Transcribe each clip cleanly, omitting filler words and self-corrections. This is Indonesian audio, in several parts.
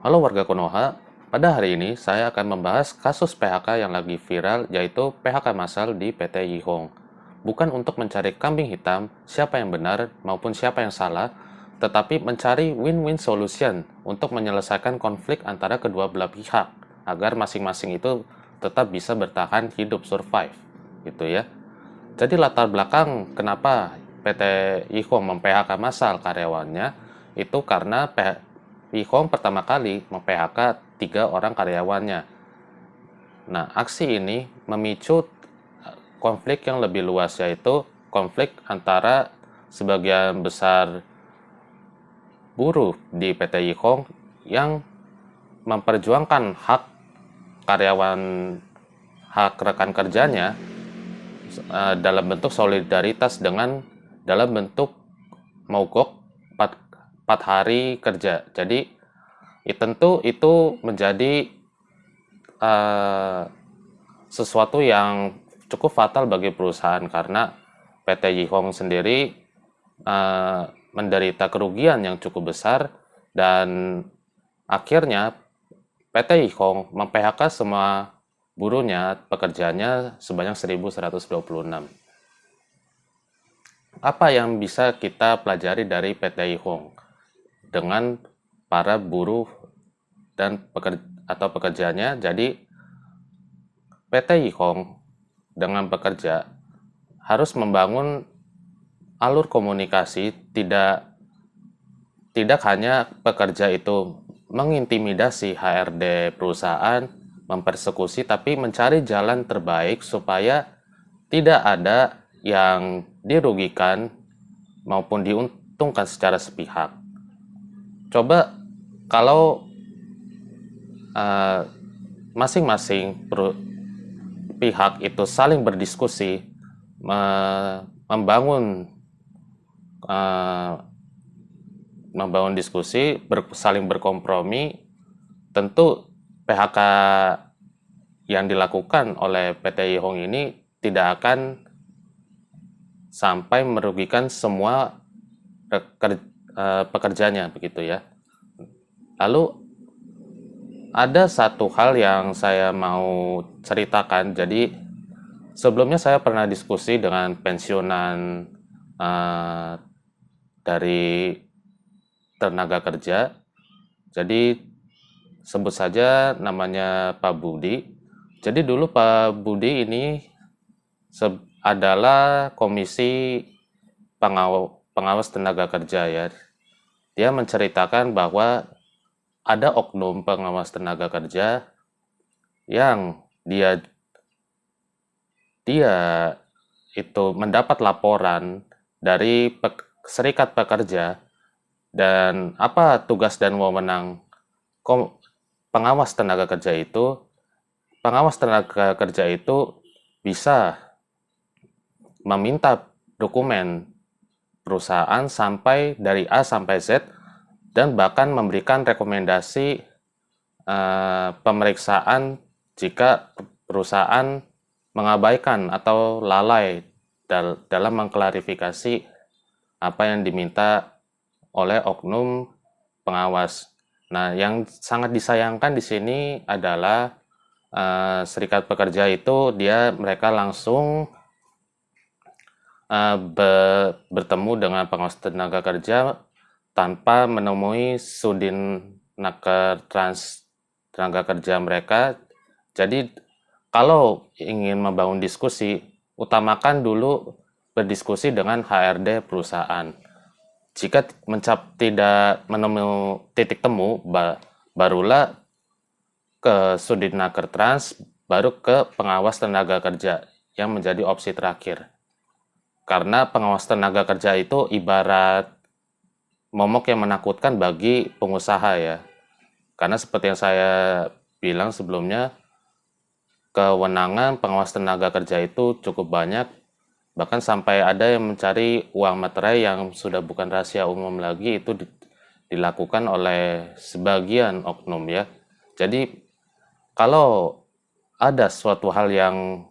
Halo warga Konoha, pada hari ini saya akan membahas kasus PHK yang lagi viral, yaitu PHK massal di PT Yihong. Bukan untuk mencari kambing hitam, siapa yang benar maupun siapa yang salah, tetapi mencari win-win solution untuk menyelesaikan konflik antara kedua belah pihak, agar masing-masing itu tetap bisa bertahan hidup survive, gitu ya. Jadi latar belakang kenapa PT Yihong mem-PHK massal karyawannya itu karena Yihong pertama kali mem-PHK 3 orang karyawannya. Nah, aksi ini memicu konflik yang lebih luas, yaitu konflik antara sebagian besar buruh di PT Yihong yang memperjuangkan hak karyawan, hak rekan kerjanya dalam bentuk solidaritas dengan dalam bentuk mogok 4 hari kerja. Jadi tentu itu menjadi sesuatu yang cukup fatal bagi perusahaan karena PT Yihong sendiri menderita kerugian yang cukup besar, dan akhirnya PT Yihong mem-PHK semua buruhnya, pekerjanya sebanyak 1.126. Apa yang bisa kita pelajari dari PT Yihong dengan para buruh dan pekerjanya? Jadi PT Yihong dengan pekerja harus membangun alur komunikasi, tidak hanya pekerja itu mengintimidasi HRD perusahaan, mempersekusi, tapi mencari jalan terbaik supaya tidak ada yang dirugikan maupun diuntungkan secara sepihak. Coba kalau masing-masing pihak itu saling berdiskusi, membangun diskusi, saling berkompromi, tentu PHK yang dilakukan oleh PT Yihong ini tidak akan sampai merugikan semua pekerjanya, begitu ya. Lalu ada satu hal yang saya mau ceritakan. Jadi sebelumnya saya pernah diskusi dengan pensiunan dari tenaga kerja. Jadi sebut saja namanya Pak Budi. Jadi dulu Pak Budi ini adalah komisi pengawas tenaga kerja ya. Dia menceritakan bahwa ada oknum pengawas tenaga kerja yang dia itu mendapat laporan dari serikat pekerja, dan apa tugas dan wewenang pengawas tenaga kerja itu. Pengawas tenaga kerja itu bisa meminta dokumen perusahaan sampai dari A sampai Z, dan bahkan memberikan rekomendasi pemeriksaan jika perusahaan mengabaikan atau lalai dalam mengklarifikasi apa yang diminta oleh oknum pengawas. Nah, yang sangat disayangkan di sini adalah serikat pekerja itu mereka langsung bertemu dengan pengawas tenaga kerja tanpa menemui Sudin Naker Trans tenaga kerja mereka. Jadi kalau ingin membangun diskusi, utamakan dulu berdiskusi dengan HRD perusahaan. Jika tidak menemui titik temu, barulah ke Sudinaker Trans, baru ke pengawas tenaga kerja yang menjadi opsi terakhir. Karena pengawas tenaga kerja itu ibarat momok yang menakutkan bagi pengusaha ya. Karena seperti yang saya bilang sebelumnya, kewenangan pengawas tenaga kerja itu cukup banyak, bahkan sampai ada yang mencari uang materai yang sudah bukan rahasia umum lagi, itu dilakukan oleh sebagian oknum ya. Jadi kalau ada suatu hal yang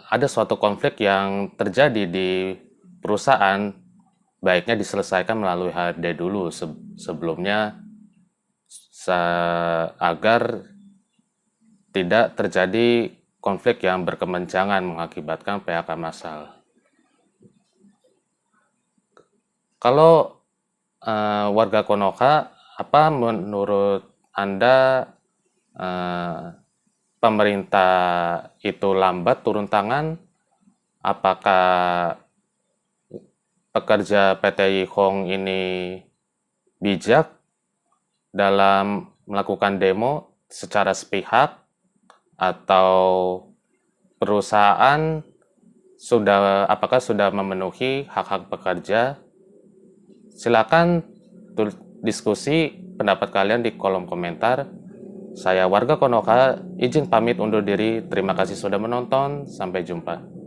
ada suatu konflik yang terjadi di perusahaan, baiknya diselesaikan melalui HRD dulu sebelumnya agar tidak terjadi konflik yang berkepanjangan mengakibatkan PHK massal. Kalau warga Konoha, apa menurut Anda pemerintah itu lambat turun tangan? Apakah pekerja PT Hong ini bijak dalam melakukan demo secara sepihak, atau perusahaan apakah sudah memenuhi hak-hak pekerja? Silakan diskusi pendapat kalian di kolom komentar. Saya warga Konoha, izin pamit undur diri. Terima kasih sudah menonton. Sampai jumpa.